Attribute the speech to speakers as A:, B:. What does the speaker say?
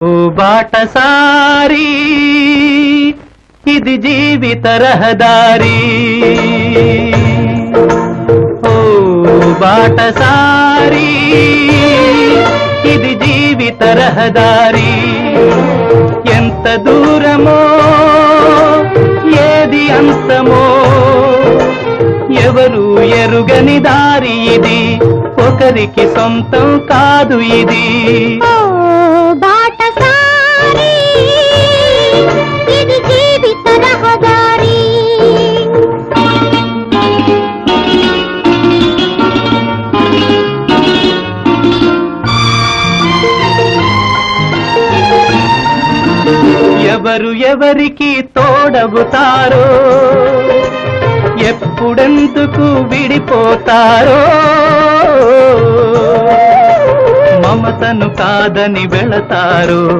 A: ఓ బాటసారి ఇది జీవిత రహదారి, ఓ బాటసారి ఇది జీవిత రహదారి. ఎంత దూరమో ఏది అంతమో ఎవరు ఎరుగని దారి ఇది, ఒకరికి సొంతం కాదు ఇది.
B: బాటసారి ఇది జీవిత రహదారి.
A: ఎవరు ఎవరికి తోడవుతారో, ఎప్పుడెందుకు విడిపోతారో, మమతను కాదని వెళతారు.